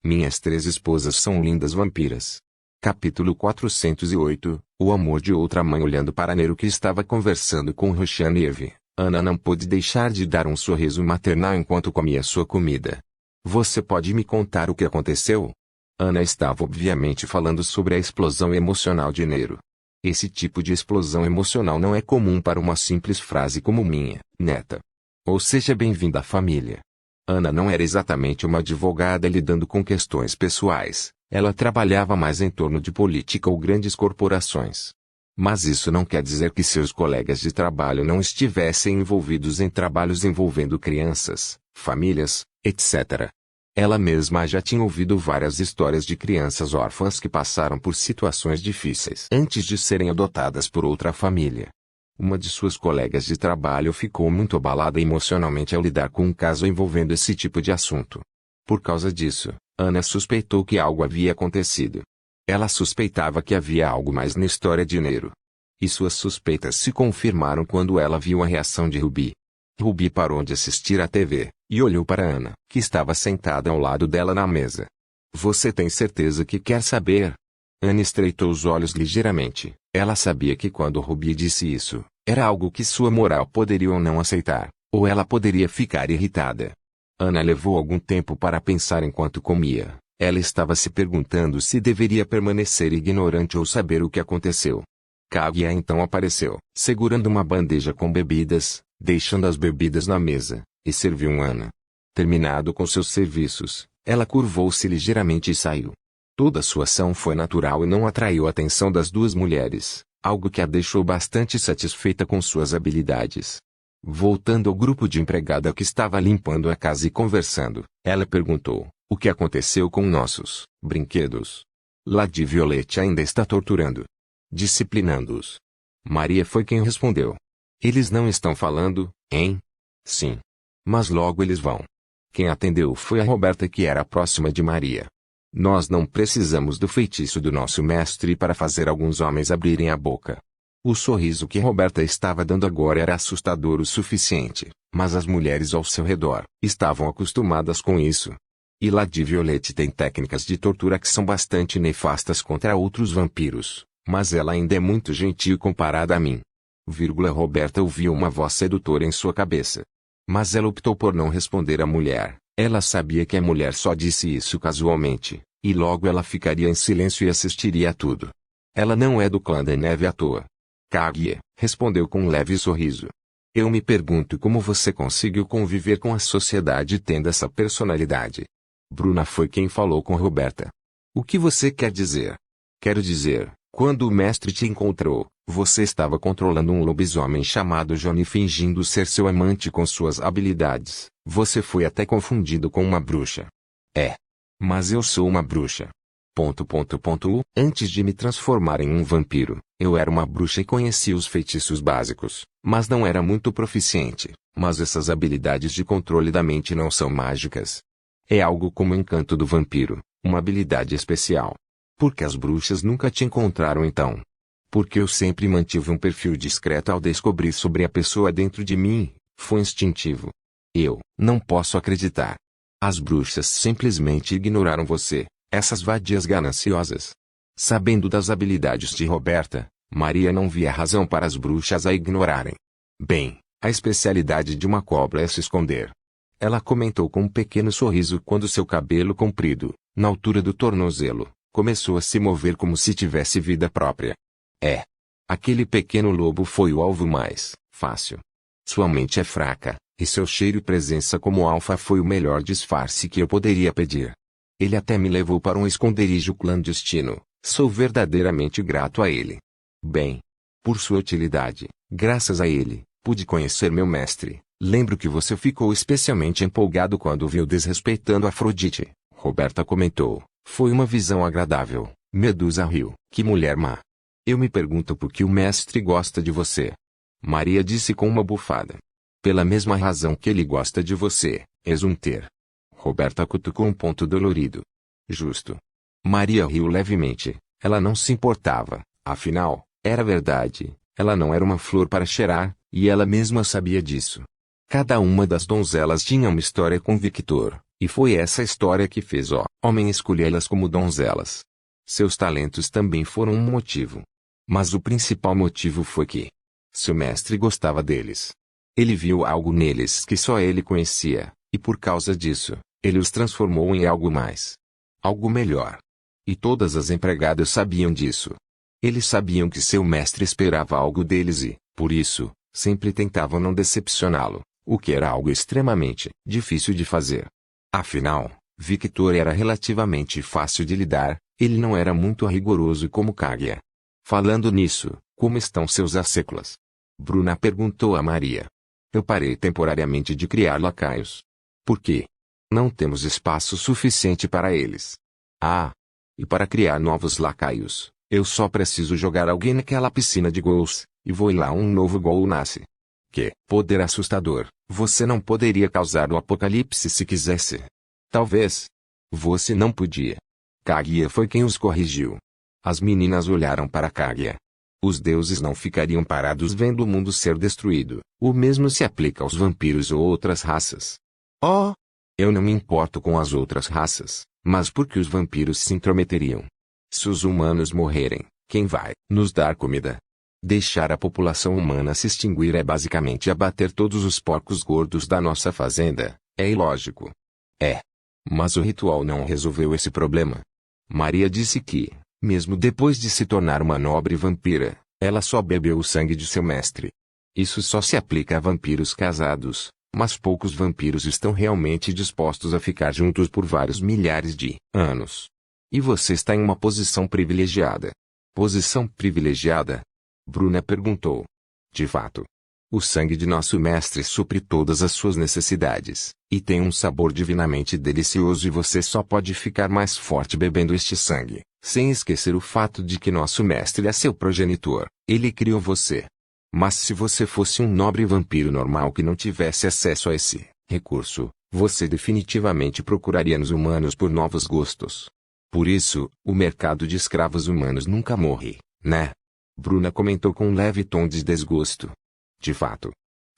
Minhas 3 esposas são lindas vampiras. Capítulo 408, O amor de outra mãe. Olhando para Nero, que estava conversando com Roxane Eve, Ana não pôde deixar de dar um sorriso maternal enquanto comia sua comida. Você pode me contar o que aconteceu? Ana estava obviamente falando sobre a explosão emocional de Nero. Esse tipo de explosão emocional não é comum para uma simples frase como minha neta. Ou seja, bem-vinda à família. Ana não era exatamente uma advogada lidando com questões pessoais. Ela trabalhava mais em torno de política ou grandes corporações. Mas isso não quer dizer que seus colegas de trabalho não estivessem envolvidos em trabalhos envolvendo crianças, famílias, etc. Ela mesma já tinha ouvido várias histórias de crianças órfãs que passaram por situações difíceis antes de serem adotadas por outra família. Uma de suas colegas de trabalho ficou muito abalada emocionalmente ao lidar com um caso envolvendo esse tipo de assunto. Por causa disso, Ana suspeitou que algo havia acontecido. Ela suspeitava que havia algo mais na história de Nero. E suas suspeitas se confirmaram quando ela viu a reação de Ruby. Ruby parou de assistir à TV, e olhou para Ana, que estava sentada ao lado dela na mesa. Você tem certeza que quer saber? Ana estreitou os olhos ligeiramente. Ela sabia que quando Ruby disse isso, era algo que sua moral poderia ou não aceitar, ou ela poderia ficar irritada. Ana levou algum tempo para pensar enquanto comia. Ela estava se perguntando se deveria permanecer ignorante ou saber o que aconteceu. Kaguya então apareceu, segurando uma bandeja com bebidas, deixando as bebidas na mesa, e serviu Ana. Terminado com seus serviços, ela curvou-se ligeiramente e saiu. Toda sua ação foi natural e não atraiu a atenção das duas mulheres, algo que a deixou bastante satisfeita com suas habilidades. Voltando ao grupo de empregada que estava limpando a casa e conversando, ela perguntou: o que aconteceu com nossos brinquedos? Lady Violet ainda está torturando, disciplinando-os. Maria foi quem respondeu. Eles não estão falando, hein? Sim. Mas logo eles vão. Quem atendeu foi a Roberta, que era próxima de Maria. Nós não precisamos do feitiço do nosso mestre para fazer alguns homens abrirem a boca. O sorriso que Roberta estava dando agora era assustador o suficiente, mas as mulheres ao seu redor estavam acostumadas com isso. E Lady Violet tem técnicas de tortura que são bastante nefastas contra outros vampiros, mas ela ainda é muito gentil comparada a mim. Roberta ouviu uma voz sedutora em sua cabeça. Mas ela optou por não responder à mulher. Ela sabia que a mulher só disse isso casualmente, e logo ela ficaria em silêncio e assistiria a tudo. Ela não é do clã da neve à toa. Kaguya respondeu com um leve sorriso. Eu me pergunto como você conseguiu conviver com a sociedade tendo essa personalidade. Bruna foi quem falou com Roberta. O que você quer dizer? Quero dizer, quando o mestre te encontrou, você estava controlando um lobisomem chamado Johnny fingindo ser seu amante com suas habilidades. Você foi até confundido com uma bruxa. É. Mas eu sou uma bruxa. Antes de me transformar em um vampiro, eu era uma bruxa e conhecia os feitiços básicos, mas não era muito proficiente. Mas essas habilidades de controle da mente não são mágicas. É algo como o encanto do vampiro, uma habilidade especial. Por que as bruxas nunca te encontraram então? Porque eu sempre mantive um perfil discreto ao descobrir sobre a pessoa dentro de mim, foi instintivo. Eu não posso acreditar. As bruxas simplesmente ignoraram você, essas vadias gananciosas. Sabendo das habilidades de Roberta, Maria não via razão para as bruxas a ignorarem. Bem, a especialidade de uma cobra é se esconder. Ela comentou com um pequeno sorriso quando seu cabelo comprido, na altura do tornozelo, começou a se mover como se tivesse vida própria. É. Aquele pequeno lobo foi o alvo mais fácil. Sua mente é fraca, e seu cheiro e presença como alfa foi o melhor disfarce que eu poderia pedir. Ele até me levou para um esconderijo clandestino. Sou verdadeiramente grato a ele. Bem, por sua utilidade, graças a ele, pude conhecer meu mestre. Lembro que você ficou especialmente empolgado quando o viu desrespeitando Afrodite. Roberta comentou. Foi uma visão agradável. Medusa riu. Que mulher má. Eu me pergunto por que o mestre gosta de você. Maria disse com uma bufada. Pela mesma razão que ele gosta de você, Exumter. Roberta cutucou um ponto dolorido. Justo. Maria riu levemente. Ela não se importava. Afinal, era verdade. Ela não era uma flor para cheirar, e ela mesma sabia disso. Cada uma das donzelas tinha uma história com Victor, E foi essa história que fez o homem escolhê-las como donzelas. Seus talentos também foram um motivo. Mas o principal motivo foi que seu mestre gostava deles. Ele viu algo neles que só ele conhecia, e por causa disso, ele os transformou em algo mais. Algo melhor. E todas as empregadas sabiam disso. Eles sabiam que seu mestre esperava algo deles e, por isso, sempre tentavam não decepcioná-lo, o que era algo extremamente difícil de fazer. Afinal, Victor era relativamente fácil de lidar, ele não era muito rigoroso como Kaguya. Falando nisso, como estão seus asseclas? Bruna perguntou a Maria. Eu parei temporariamente de criar lacaios. Por quê? Não temos espaço suficiente para eles. Ah! E para criar novos lacaios, eu só preciso jogar alguém naquela piscina de gols, e vou lá um novo gol nasce. Que poder assustador, você não poderia causar o apocalipse se quisesse. Talvez. Você não podia. Kaguya foi quem os corrigiu. As meninas olharam para Kaguya. Os deuses não ficariam parados vendo o mundo ser destruído. O mesmo se aplica aos vampiros ou outras raças. Oh! Eu não me importo com as outras raças, mas por que os vampiros se intrometeriam? Se os humanos morrerem, quem vai nos dar comida? Deixar a população humana se extinguir é basicamente abater todos os porcos gordos da nossa fazenda. É ilógico. É. Mas o ritual não resolveu esse problema. Maria disse que, mesmo depois de se tornar uma nobre vampira, ela só bebeu o sangue de seu mestre. Isso só se aplica a vampiros casados, mas poucos vampiros estão realmente dispostos a ficar juntos por vários milhares de anos. E você está em uma posição privilegiada. Posição privilegiada? Bruna perguntou. De fato. O sangue de nosso mestre supre todas as suas necessidades, e tem um sabor divinamente delicioso e você só pode ficar mais forte bebendo este sangue, sem esquecer o fato de que nosso mestre é seu progenitor, ele criou você. Mas se você fosse um nobre vampiro normal que não tivesse acesso a esse recurso, você definitivamente procuraria nos humanos por novos gostos. Por isso, o mercado de escravos humanos nunca morre, né? Bruna comentou com um leve tom de desgosto. De fato.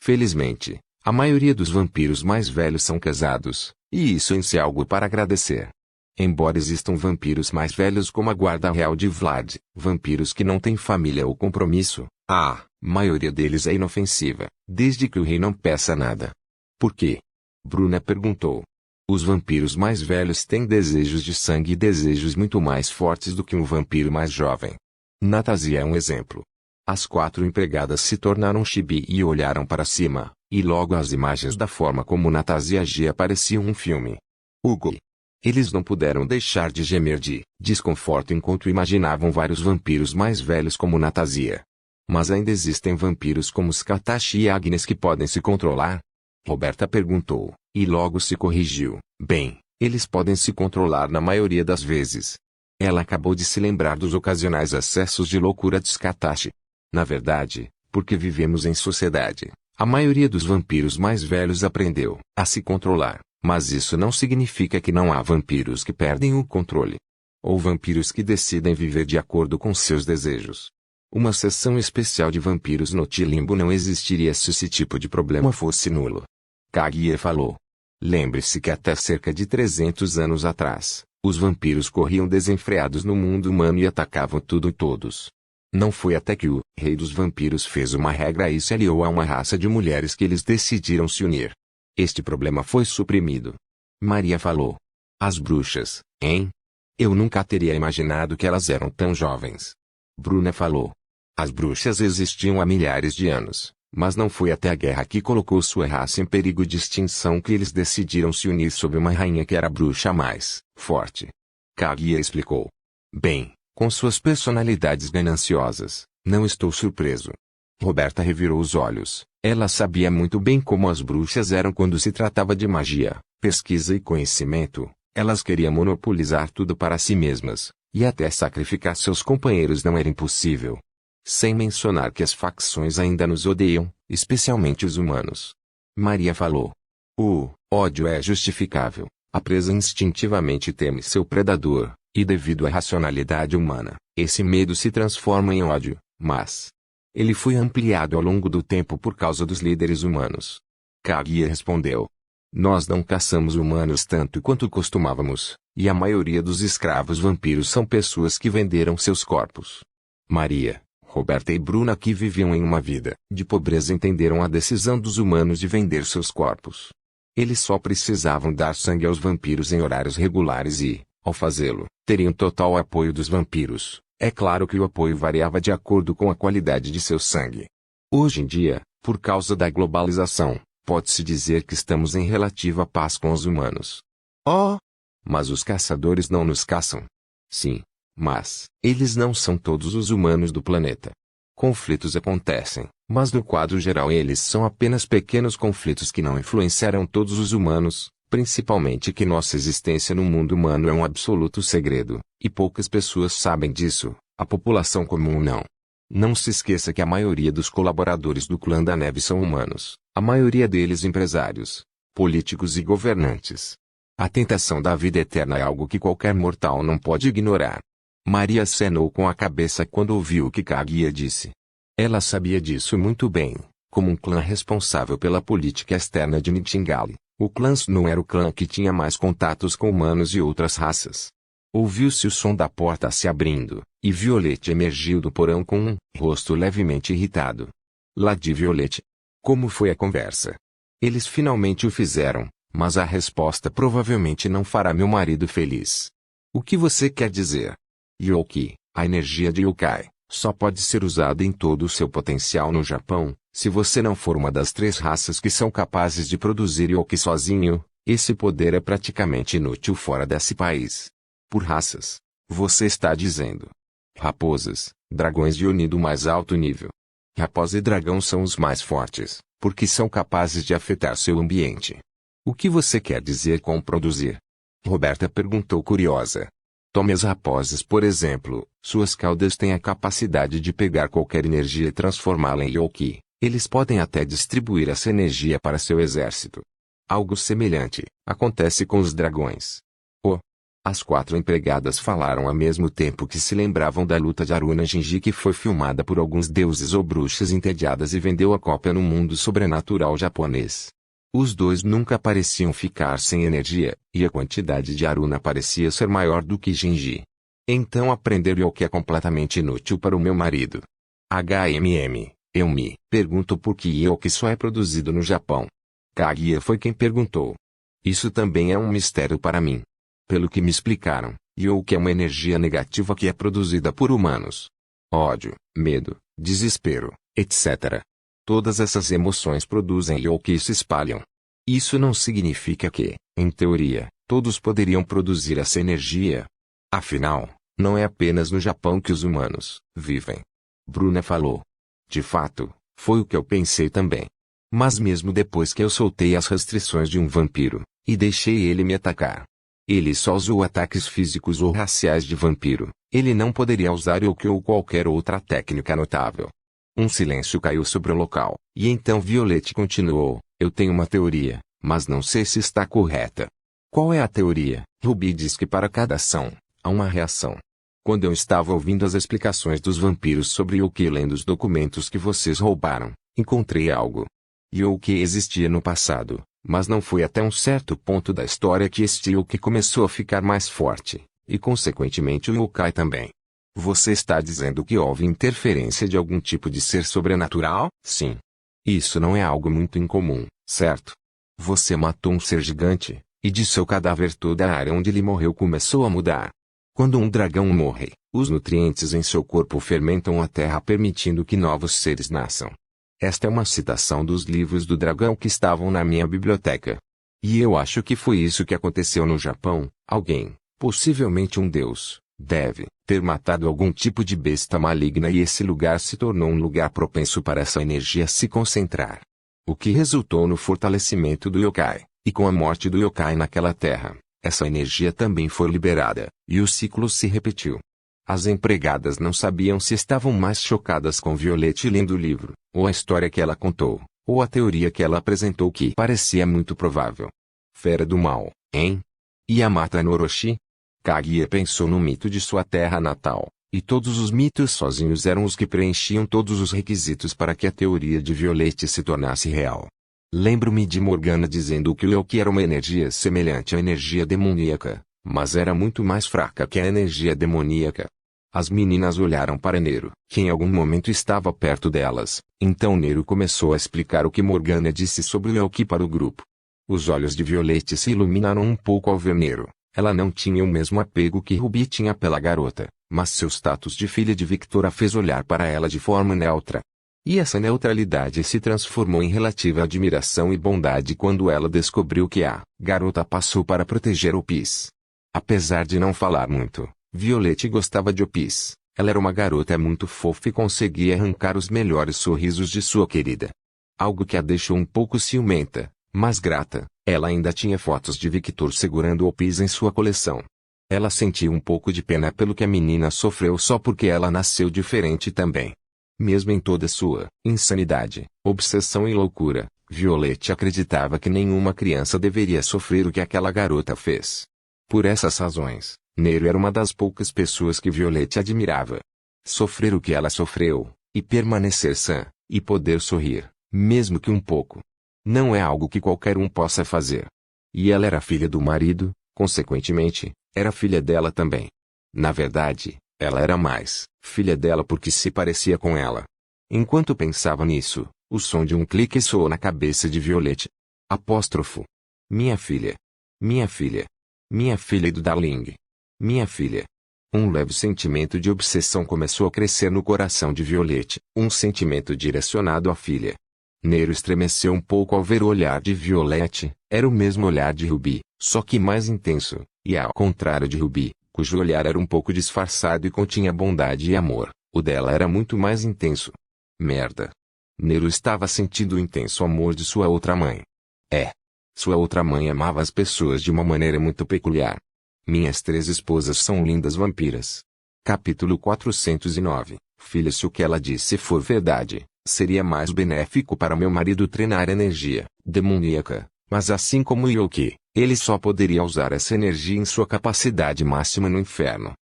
Felizmente, a maioria dos vampiros mais velhos são casados, e isso em si é algo para agradecer. Embora existam vampiros mais velhos como a Guarda Real de Vlad, vampiros que não têm família ou compromisso, a maioria deles é inofensiva, desde que o rei não peça nada. Por quê? Bruna perguntou. Os vampiros mais velhos têm desejos de sangue e desejos muito mais fortes do que um vampiro mais jovem. Natasia é um exemplo. As 4 empregadas se tornaram chibi e olharam para cima, e logo as imagens da forma como Natasia agia pareciam um filme. Hugo. Eles não puderam deixar de gemer de desconforto enquanto imaginavam vários vampiros mais velhos como Natasia. Mas ainda existem vampiros como Skatashi e Agnes que podem se controlar? Roberta perguntou, e logo se corrigiu. Bem, eles podem se controlar na maioria das vezes. Ela acabou de se lembrar dos ocasionais acessos de loucura de Skatashi. Na verdade, porque vivemos em sociedade, a maioria dos vampiros mais velhos aprendeu a se controlar, mas isso não significa que não há vampiros que perdem o controle. Ou vampiros que decidem viver de acordo com seus desejos. Uma seção especial de vampiros no Tilimbo não existiria se esse tipo de problema fosse nulo. Kaguya falou. Lembre-se que até cerca de 300 anos atrás, os vampiros corriam desenfreados no mundo humano e atacavam tudo e todos. Não foi até que o rei dos vampiros fez uma regra e se aliou a uma raça de mulheres que eles decidiram se unir. Este problema foi suprimido. Maria falou. As bruxas, hein? Eu nunca teria imaginado que elas eram tão jovens. Bruna falou. As bruxas existiam há milhares de anos, mas não foi até a guerra que colocou sua raça em perigo de extinção que eles decidiram se unir sob uma rainha que era a bruxa mais forte. Kaguya explicou. Bem, com suas personalidades gananciosas, não estou surpreso. Roberta revirou os olhos. Ela sabia muito bem como as bruxas eram quando se tratava de magia, pesquisa e conhecimento. Elas queriam monopolizar tudo para si mesmas, e até sacrificar seus companheiros não era impossível. Sem mencionar que as facções ainda nos odeiam, especialmente os humanos. Maria falou. O ódio é justificável. A presa instintivamente teme seu predador, e devido à racionalidade humana, esse medo se transforma em ódio, mas ele foi ampliado ao longo do tempo por causa dos líderes humanos. Kaguya respondeu. Nós não caçamos humanos tanto quanto costumávamos, e a maioria dos escravos vampiros são pessoas que venderam seus corpos. Maria, Roberta e Bruna, que viviam em uma vida de pobreza, entenderam a decisão dos humanos de vender seus corpos. Eles só precisavam dar sangue aos vampiros em horários regulares e, ao fazê-lo, teriam total apoio dos vampiros. É claro que o apoio variava de acordo com a qualidade de seu sangue. Hoje em dia, por causa da globalização, pode-se dizer que estamos em relativa paz com os humanos. Oh! Mas os caçadores não nos caçam. Sim, mas eles não são todos os humanos do planeta. Conflitos acontecem, mas no quadro geral eles são apenas pequenos conflitos que não influenciarão todos os humanos, principalmente que nossa existência no mundo humano é um absoluto segredo, e poucas pessoas sabem disso, a população comum não. Não se esqueça que a maioria dos colaboradores do Clã da Neve são humanos, a maioria deles empresários, políticos e governantes. A tentação da vida eterna é algo que qualquer mortal não pode ignorar. Maria acenou com a cabeça quando ouviu o que Kaguya disse. Ela sabia disso muito bem. Como um clã responsável pela política externa de Nightingale, o clã Snow era o clã que tinha mais contatos com humanos e outras raças. Ouviu-se o som da porta se abrindo, e Violette emergiu do porão com um rosto levemente irritado. Lady Violette. Como foi a conversa? Eles finalmente o fizeram, mas a resposta provavelmente não fará meu marido feliz. O que você quer dizer? Yoki, a energia de yokai, só pode ser usada em todo o seu potencial no Japão. Se você não for uma das 3 raças que são capazes de produzir yoki sozinho, esse poder é praticamente inútil fora desse país. Por raças, você está dizendo. Raposas, dragões de Oni do mais alto nível. Raposa e dragão são os mais fortes, porque são capazes de afetar seu ambiente. O que você quer dizer com produzir? Roberta perguntou curiosa. Tome as raposas por exemplo, suas caudas têm a capacidade de pegar qualquer energia e transformá-la em yoki. Eles podem até distribuir essa energia para seu exército. Algo semelhante acontece com os dragões. As 4 empregadas falaram ao mesmo tempo que se lembravam da luta de Aruna Shinji, que foi filmada por alguns deuses ou bruxas entediadas e vendeu a cópia no mundo sobrenatural japonês. Os dois nunca pareciam ficar sem energia, e a quantidade de Aruna parecia ser maior do que Shinji. Então aprender yoki é completamente inútil para o meu marido. Eu me pergunto por que yoki só é produzido no Japão. Kaguya foi quem perguntou. Isso também é um mistério para mim. Pelo que me explicaram, yoki é uma energia negativa que é produzida por humanos. Ódio, medo, desespero, etc. Todas essas emoções produzem yoki e se espalham. Isso não significa que, em teoria, todos poderiam produzir essa energia. Afinal, não é apenas no Japão que os humanos vivem. Bruna falou. De fato, foi o que eu pensei também. Mas mesmo depois que eu soltei as restrições de um vampiro, e deixei ele me atacar, ele só usou ataques físicos ou raciais de vampiro. Ele não poderia usar yoki ou qualquer outra técnica notável. Um silêncio caiu sobre o local, e então Violette continuou. Eu tenho uma teoria, mas não sei se está correta. Qual é a teoria? Ruby diz que para cada ação, há uma reação. Quando eu estava ouvindo as explicações dos vampiros sobre yoki e lendo os documentos que vocês roubaram, encontrei algo. Yoki existia no passado. Mas não foi até um certo ponto da história que este yoki começou a ficar mais forte, e consequentemente o yokai também. Você está dizendo que houve interferência de algum tipo de ser sobrenatural? Sim. Isso não é algo muito incomum, certo? Você matou um ser gigante, e de seu cadáver toda a área onde ele morreu começou a mudar. Quando um dragão morre, os nutrientes em seu corpo fermentam a terra permitindo que novos seres nasçam. Esta é uma citação dos livros do dragão que estavam na minha biblioteca. E eu acho que foi isso que aconteceu no Japão. Alguém, possivelmente um deus, deve ter matado algum tipo de besta maligna e esse lugar se tornou um lugar propenso para essa energia se concentrar. O que resultou no fortalecimento do yokai, e com a morte do yokai naquela terra, essa energia também foi liberada, e o ciclo se repetiu. As empregadas não sabiam se estavam mais chocadas com Violette lendo o livro, ou a história que ela contou, ou a teoria que ela apresentou que parecia muito provável. Fera do mal, hein? Yamata no Orochi? Kaguya pensou no mito de sua terra natal, e todos os mitos sozinhos eram os que preenchiam todos os requisitos para que a teoria de Violette se tornasse real. Lembro-me de Morgana dizendo que o Loki era uma energia semelhante à energia demoníaca, mas era muito mais fraca que a energia demoníaca. As meninas olharam para Nero, que em algum momento estava perto delas. Então Nero começou a explicar o que Morgana disse sobre o Loki para o grupo. Os olhos de Violette se iluminaram um pouco ao ver Nero. Ela não tinha o mesmo apego que Ruby tinha pela garota, mas seu status de filha de Victor a fez olhar para ela de forma neutra. E essa neutralidade se transformou em relativa admiração e bondade quando ela descobriu que a garota passou para proteger Opis. Apesar de não falar muito, Violette gostava de Opis. Ela era uma garota muito fofa e conseguia arrancar os melhores sorrisos de sua querida. Algo que a deixou um pouco ciumenta, mas grata. Ela ainda tinha fotos de Victor segurando Opis em sua coleção. Ela sentia um pouco de pena pelo que a menina sofreu só porque ela nasceu diferente também. Mesmo em toda sua insanidade, obsessão e loucura, Violette acreditava que nenhuma criança deveria sofrer o que aquela garota fez. Por essas razões, Nero era uma das poucas pessoas que Violette admirava. Sofrer o que ela sofreu, e permanecer sã, e poder sorrir, mesmo que um pouco. Não é algo que qualquer um possa fazer. E ela era filha do marido, consequentemente, era filha dela também. Na verdade, ela era mais filha dela porque se parecia com ela. Enquanto pensava nisso, o som de um clique soou na cabeça de Violette. Apóstrofo. Minha filha. Minha filha. Minha filha e do Darling. Minha filha. Um leve sentimento de obsessão começou a crescer no coração de Violette, um sentimento direcionado à filha. Nero estremeceu um pouco ao ver o olhar de Violette. Era o mesmo olhar de Ruby, só que mais intenso, e ao contrário de Ruby, cujo olhar era um pouco disfarçado e continha bondade e amor, o dela era muito mais intenso. Merda. Nero estava sentindo o intenso amor de sua outra mãe. Sua outra mãe amava as pessoas de uma maneira muito peculiar. Minhas 3 esposas são lindas vampiras. Capítulo 409. Filha, se o que ela disse for verdade, seria mais benéfico para meu marido treinar energia demoníaca, mas assim como Yoki, ele só poderia usar essa energia em sua capacidade máxima no inferno.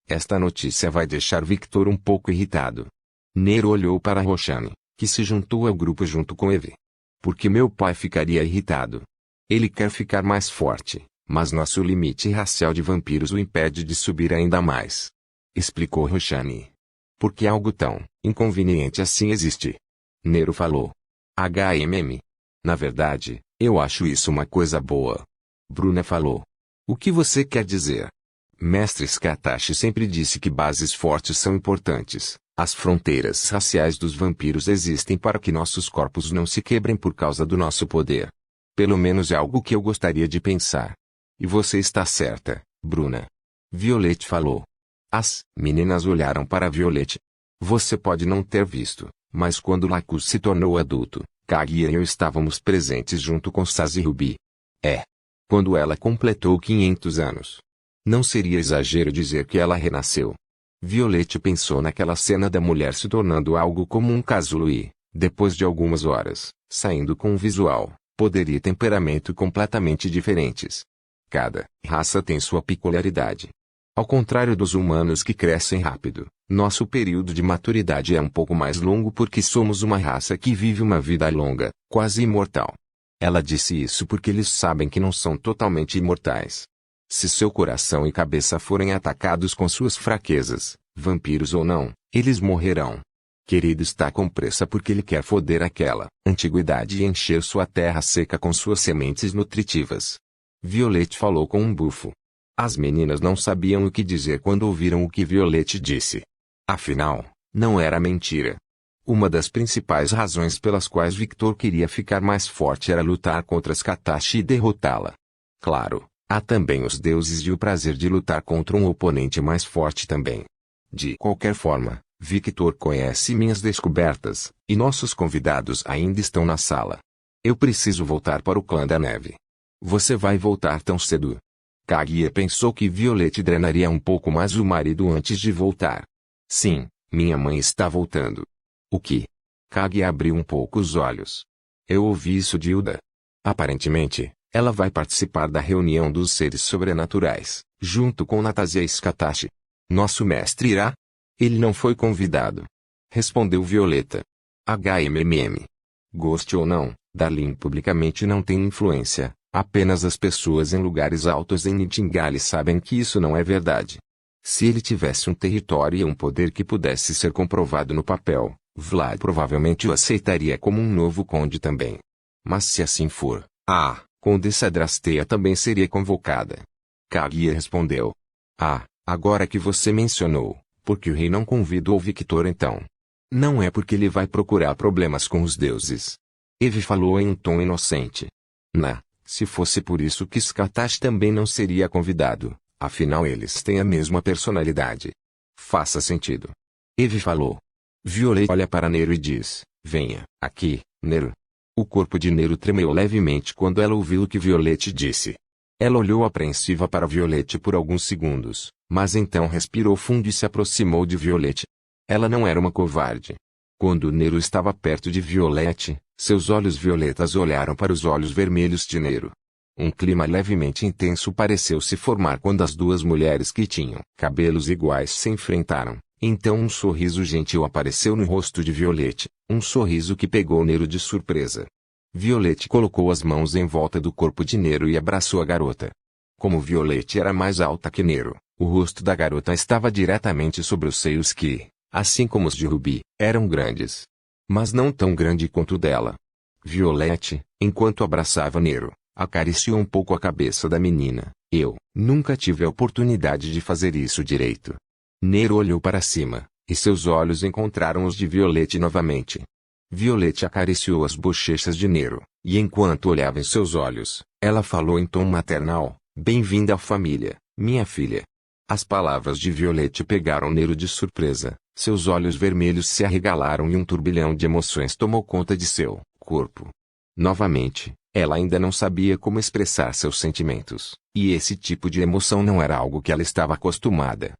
Esta notícia vai deixar Victor um pouco irritado. Nero olhou para Roxane, que se juntou ao grupo junto com Eve. Porque meu pai ficaria irritado? Ele quer ficar mais forte, mas nosso limite racial de vampiros o impede de subir ainda mais. Explicou Roxane. Porque algo tão inconveniente assim existe. Nero falou. Na verdade, eu acho isso uma coisa boa. Bruna falou. O que você quer dizer? Mestre Skatashi sempre disse que bases fortes são importantes. As fronteiras raciais dos vampiros existem para que nossos corpos não se quebrem por causa do nosso poder. Pelo menos é algo que eu gostaria de pensar. E você está certa, Bruna. Violette falou. As meninas olharam para Violette. Você pode não ter visto, mas quando Lacus se tornou adulto, Kaguya e eu estávamos presentes junto com Saz e Ruby. Quando ela completou 500 anos. Não seria exagero dizer que ela renasceu. Violette pensou naquela cena da mulher se tornando algo como um casulo e, depois de algumas horas, saindo com um visual, poder e temperamento completamente diferentes. Cada raça tem sua peculiaridade. Ao contrário dos humanos que crescem rápido, nosso período de maturidade é um pouco mais longo porque somos uma raça que vive uma vida longa, quase imortal. Ela disse isso porque eles sabem que não são totalmente imortais. Se seu coração e cabeça forem atacados com suas fraquezas, vampiros ou não, eles morrerão. Querido está com pressa porque ele quer foder aquela antiguidade e encher sua terra seca com suas sementes nutritivas. Violette falou com um bufo. As meninas não sabiam o que dizer quando ouviram o que Violette disse. Afinal, não era mentira. Uma das principais razões pelas quais Victor queria ficar mais forte era lutar contra Skatashi e derrotá-la. Claro, há também os deuses e o prazer de lutar contra um oponente mais forte também. De qualquer forma, Victor conhece minhas descobertas, e nossos convidados ainda estão na sala. Eu preciso voltar para o clã da neve. Você vai voltar tão cedo? Kaguya pensou que Violette drenaria um pouco mais o marido antes de voltar. Sim, minha mãe está voltando. O que? Kaguya abriu um pouco os olhos. Eu ouvi isso de Hilda. Aparentemente, ela vai participar da reunião dos seres sobrenaturais, junto com Natasha Skatashi. Nosso mestre irá? Ele não foi convidado. Respondeu Violeta. Goste ou não, Darlene publicamente não tem influência, apenas as pessoas em lugares altos em Nightingale sabem que isso não é verdade. Se ele tivesse um território e um poder que pudesse ser comprovado no papel, Vlad provavelmente o aceitaria como um novo conde também. Mas se assim for, a Condessa Drastea também seria convocada. Kaguya respondeu. Agora que você mencionou, por que o rei não convidou Victor então? Não é porque ele vai procurar problemas com os deuses. Eve falou em um tom inocente. Se fosse por isso que Skatash também não seria convidado, afinal eles têm a mesma personalidade. Faça sentido. Eve falou. Violet olha para Nero e diz, venha, aqui, Nero. O corpo de Nero tremeu levemente quando ela ouviu o que Violet disse. Ela olhou apreensiva para Violet por alguns segundos, mas então respirou fundo e se aproximou de Violet. Ela não era uma covarde. Quando Nero estava perto de Violet, seus olhos violetas olharam para os olhos vermelhos de Nero. Um clima levemente intenso pareceu se formar quando as duas mulheres que tinham cabelos iguais se enfrentaram. Então um sorriso gentil apareceu no rosto de Violet, um sorriso que pegou Nero de surpresa. Violet colocou as mãos em volta do corpo de Nero e abraçou a garota. Como Violet era mais alta que Nero, o rosto da garota estava diretamente sobre os seios que, assim como os de Ruby, eram grandes. Mas não tão grande quanto o dela. Violet, enquanto abraçava Nero, acariciou um pouco a cabeça da menina. Eu nunca tive a oportunidade de fazer isso direito. Nero olhou para cima, e seus olhos encontraram os de Violet novamente. Violet acariciou as bochechas de Nero, e enquanto olhava em seus olhos, ela falou em tom maternal, bem-vinda à família, minha filha. As palavras de Violet pegaram Nero de surpresa, seus olhos vermelhos se arregalaram e um turbilhão de emoções tomou conta de seu corpo. Novamente, ela ainda não sabia como expressar seus sentimentos, e esse tipo de emoção não era algo que ela estava acostumada.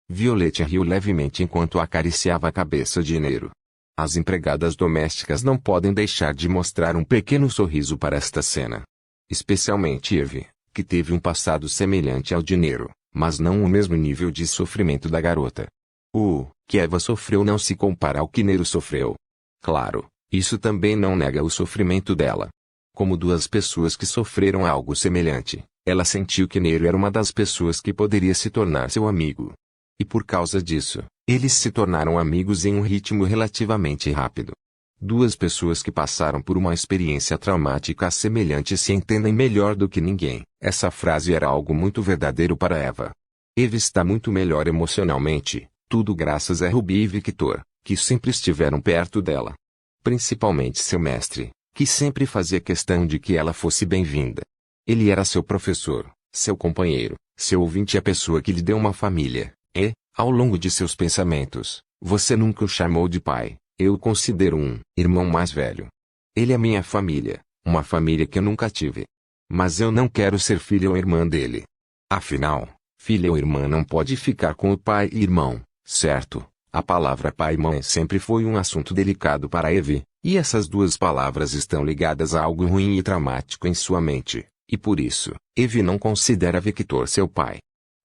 Violet riu levemente enquanto acariciava a cabeça de Nero. As empregadas domésticas não podem deixar de mostrar um pequeno sorriso para esta cena. Especialmente Eve, que teve um passado semelhante ao de Nero, mas não o mesmo nível de sofrimento da garota. O que Eva sofreu não se compara ao que Nero sofreu. Claro, isso também não nega o sofrimento dela. Como duas pessoas que sofreram algo semelhante, ela sentiu que Nero era uma das pessoas que poderia se tornar seu amigo. E por causa disso, eles se tornaram amigos em um ritmo relativamente rápido. Duas pessoas que passaram por uma experiência traumática semelhante se entendem melhor do que ninguém. Essa frase era algo muito verdadeiro para Eva. Eva está muito melhor emocionalmente, tudo graças a Ruby e Victor, que sempre estiveram perto dela. Principalmente seu mestre, que sempre fazia questão de que ela fosse bem-vinda. Ele era seu professor, seu companheiro, seu ouvinte e a pessoa que lhe deu uma família. E, ao longo de seus pensamentos, você nunca o chamou de pai, eu o considero um irmão mais velho. Ele é minha família, uma família que eu nunca tive. Mas eu não quero ser filha ou irmã dele. Afinal, filha ou irmã não pode ficar com o pai e irmão, certo? A palavra pai e mãe sempre foi um assunto delicado para Eve, e essas duas palavras estão ligadas a algo ruim e traumático em sua mente, e por isso, Eve não considera Victor seu pai.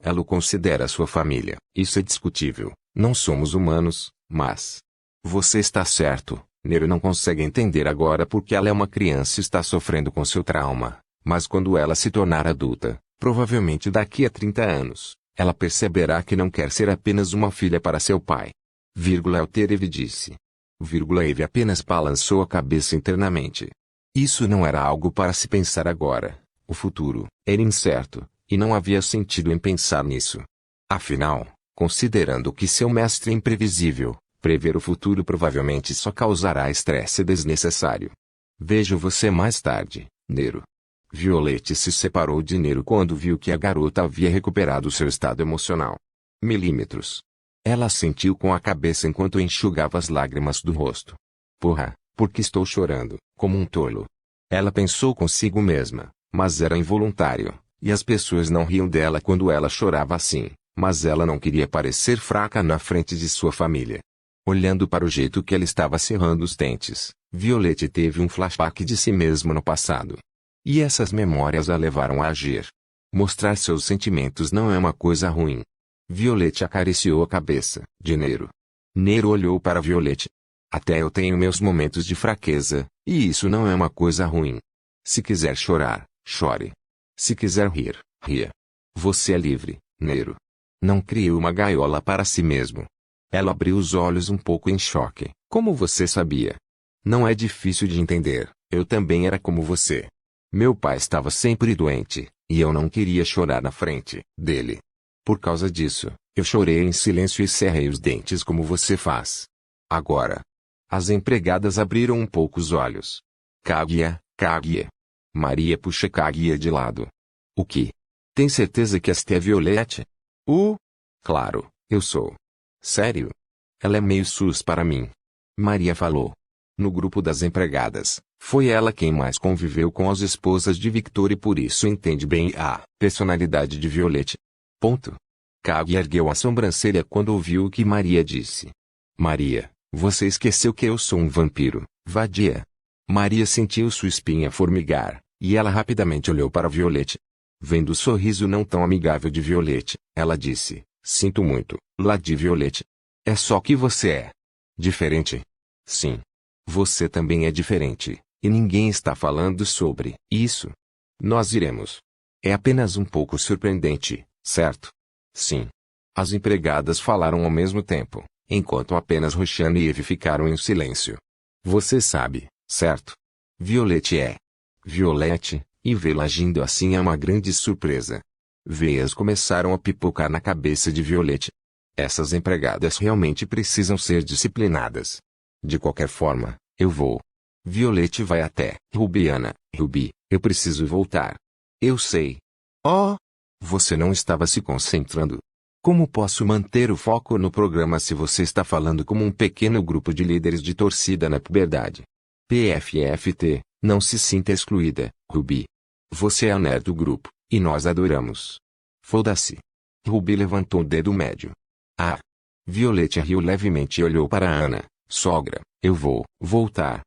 Ela o considera sua família. Isso é discutível. Não somos humanos, mas... Você está certo. Nero não consegue entender agora porque ela é uma criança e está sofrendo com seu trauma. Mas quando ela se tornar adulta, provavelmente daqui a 30 anos, ela perceberá que não quer ser apenas uma filha para seu pai. Eve disse. Eve apenas balançou a cabeça internamente. Isso não era algo para se pensar agora. O futuro era incerto. E não havia sentido em pensar nisso. Afinal, considerando que seu mestre é imprevisível, prever o futuro provavelmente só causará estresse desnecessário. Vejo você mais tarde, Nero. Violet se separou de Nero quando viu que a garota havia recuperado seu estado emocional. Ela sentiu com a cabeça enquanto enxugava as lágrimas do rosto. Porra, por que estou chorando, como um tolo? Ela pensou consigo mesma, mas era involuntário. E as pessoas não riam dela quando ela chorava assim, mas ela não queria parecer fraca na frente de sua família. Olhando para o jeito que ela estava cerrando os dentes, Violet teve um flashback de si mesma no passado. E essas memórias a levaram a agir. Mostrar seus sentimentos não é uma coisa ruim. Violet acariciou a cabeça de Nero. Nero olhou para Violet. Até eu tenho meus momentos de fraqueza, e isso não é uma coisa ruim. Se quiser chorar, chore. Se quiser rir, ria. Você é livre, Nero. Não crie uma gaiola para si mesmo. Ela abriu os olhos um pouco em choque. Como você sabia? Não é difícil de entender, eu também era como você. Meu pai estava sempre doente, e eu não queria chorar na frente dele. Por causa disso, eu chorei em silêncio e cerrei os dentes como você faz. Agora. As empregadas abriram um pouco os olhos. Kaguya, Kaguya. Maria puxa Kaguya de lado. O que? Tem certeza que esta é Violette? Claro, eu sou. Sério? Ela é meio sus para mim. Maria falou. No grupo das empregadas, foi ela quem mais conviveu com as esposas de Victor e por isso entende bem a personalidade de Violette. Ponto. Kaguya ergueu a sobrancelha quando ouviu o que Maria disse. Maria, você esqueceu que eu sou um vampiro, vadia. Maria sentiu sua espinha formigar, e ela rapidamente olhou para Violette. Vendo o sorriso não tão amigável de Violette, ela disse, sinto muito, Lady Violette. É só que você é diferente. Sim. Você também é diferente, e ninguém está falando sobre isso. Nós iremos. É apenas um pouco surpreendente, certo? Sim. As empregadas falaram ao mesmo tempo, enquanto apenas Roxane e Eve ficaram em silêncio. Você sabe, certo? Violette é. Violette, e vê-la agindo assim é uma grande surpresa. Veias começaram a pipocar na cabeça de Violette. Essas empregadas realmente precisam ser disciplinadas. De qualquer forma, eu vou. Violette vai até Rubiana. Ruby, eu preciso voltar. Eu sei. Oh! Você não estava se concentrando. Como posso manter o foco no programa se você está falando como um pequeno grupo de líderes de torcida na puberdade? PFFT, não se sinta excluída, Ruby. Você é a nerd do grupo, e nós adoramos. Foda-se. Ruby levantou o dedo médio. Ah! Violette riu levemente e olhou para Ana. Sogra, eu vou voltar.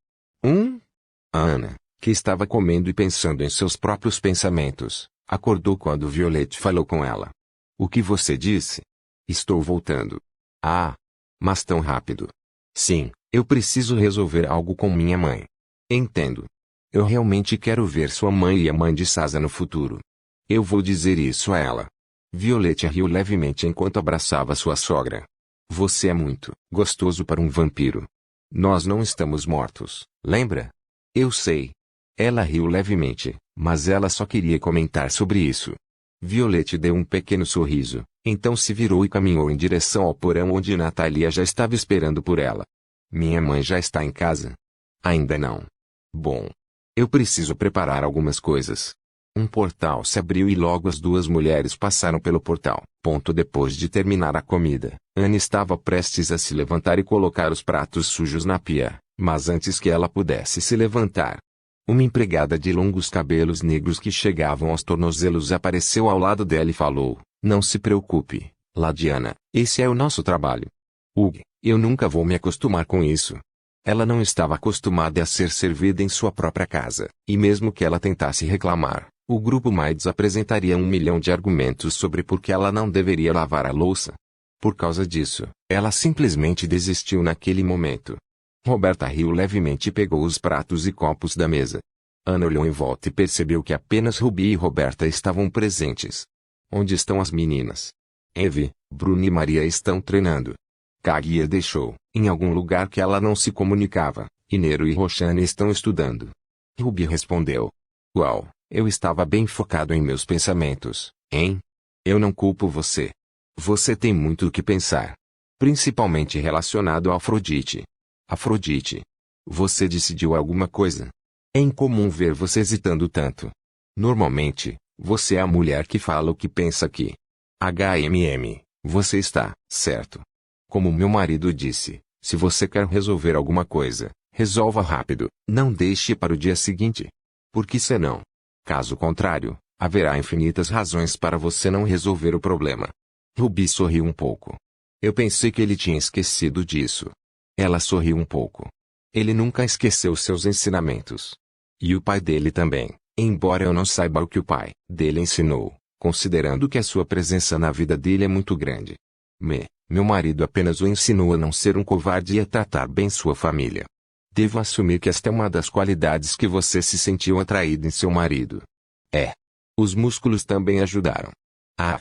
A Ana, que estava comendo e pensando em seus próprios pensamentos, acordou quando Violette falou com ela. O que você disse? Estou voltando. Ah! Mas tão rápido. Sim, eu preciso resolver algo com minha mãe. Entendo. Eu realmente quero ver sua mãe e a mãe de Sasa no futuro. Eu vou dizer isso a ela. Violette riu levemente enquanto abraçava sua sogra. Você é muito gostoso para um vampiro. Nós não estamos mortos, lembra? Eu sei. Ela riu levemente, mas ela só queria comentar sobre isso. Violette deu um pequeno sorriso, então se virou e caminhou em direção ao porão onde Natalia já estava esperando por ela. Minha mãe já está em casa? Ainda não. Bom. Eu preciso preparar algumas coisas. Um portal se abriu e logo as duas mulheres passaram pelo portal. Depois de terminar a comida, Anne estava prestes a se levantar e colocar os pratos sujos na pia, mas antes que ela pudesse se levantar, uma empregada de longos cabelos negros que chegavam aos tornozelos apareceu ao lado dela e falou, não se preocupe, Ladiana, esse é o nosso trabalho. Eu nunca vou me acostumar com isso. Ela não estava acostumada a ser servida em sua própria casa, e mesmo que ela tentasse reclamar, o grupo Maids apresentaria 1 milhão de argumentos sobre por que ela não deveria lavar a louça. Por causa disso, ela simplesmente desistiu naquele momento. Roberta riu levemente e pegou os pratos e copos da mesa. Ana olhou em volta e percebeu que apenas Ruby e Roberta estavam presentes. Onde estão as meninas? Eve, Bruno e Maria estão treinando. Kaguya deixou, em algum lugar que ela não se comunicava, e Nero e Roxane estão estudando. Ruby respondeu. Uau, eu estava bem focado em meus pensamentos, hein? Eu não culpo você. Você tem muito o que pensar. Principalmente relacionado a Afrodite. Afrodite. Você decidiu alguma coisa? É incomum ver você hesitando tanto. Normalmente, você é a mulher que fala o que pensa aqui. Você está certo. Como meu marido disse, se você quer resolver alguma coisa, resolva rápido, não deixe para o dia seguinte. Porque senão, caso contrário, haverá infinitas razões para você não resolver o problema. Ruby sorriu um pouco. Eu pensei que ele tinha esquecido disso. Ela sorriu um pouco. Ele nunca esqueceu seus ensinamentos. E o pai dele também, embora eu não saiba o que o pai dele ensinou, considerando que a sua presença na vida dele é muito grande. Meu marido apenas o ensinou a não ser um covarde e a tratar bem sua família. Devo assumir que esta é uma das qualidades que você se sentiu atraído em seu marido. É. Os músculos também ajudaram. Ah.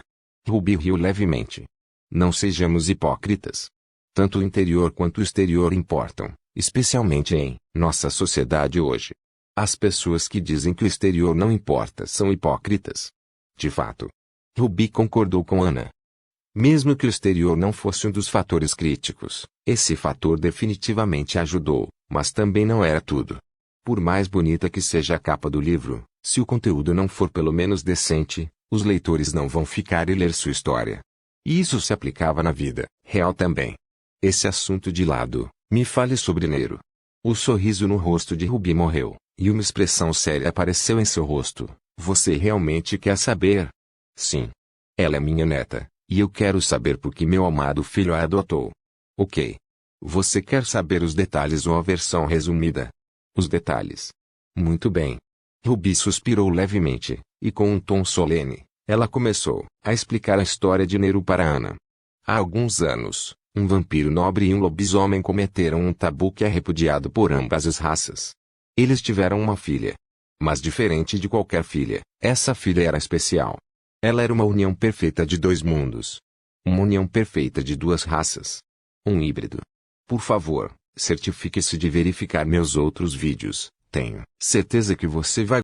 Ruby riu levemente. Não sejamos hipócritas. Tanto o interior quanto o exterior importam, especialmente em nossa sociedade hoje. As pessoas que dizem que o exterior não importa são hipócritas. De fato. Ruby concordou com Ana. Mesmo que o exterior não fosse um dos fatores críticos, esse fator definitivamente ajudou, mas também não era tudo. Por mais bonita que seja a capa do livro, se o conteúdo não for pelo menos decente, os leitores não vão ficar e ler sua história. E isso se aplicava na vida real também. Esse assunto de lado, me fale sobre Nero. O sorriso no rosto de Ruby morreu, e uma expressão séria apareceu em seu rosto. Você realmente quer saber? Sim. Ela é minha neta, e eu quero saber por que meu amado filho a adotou. Ok. Você quer saber os detalhes ou a versão resumida? Os detalhes. Muito bem. Ruby suspirou levemente, e com um tom solene, ela começou a explicar a história de Nero para Ana. Há alguns anos, um vampiro nobre e um lobisomem cometeram um tabu que é repudiado por ambas as raças. Eles tiveram uma filha. Mas diferente de qualquer filha, essa filha era especial. Ela era uma união perfeita de dois mundos. Uma união perfeita de duas raças. Um híbrido. Por favor, certifique-se de verificar meus outros vídeos. Tenho certeza que você vai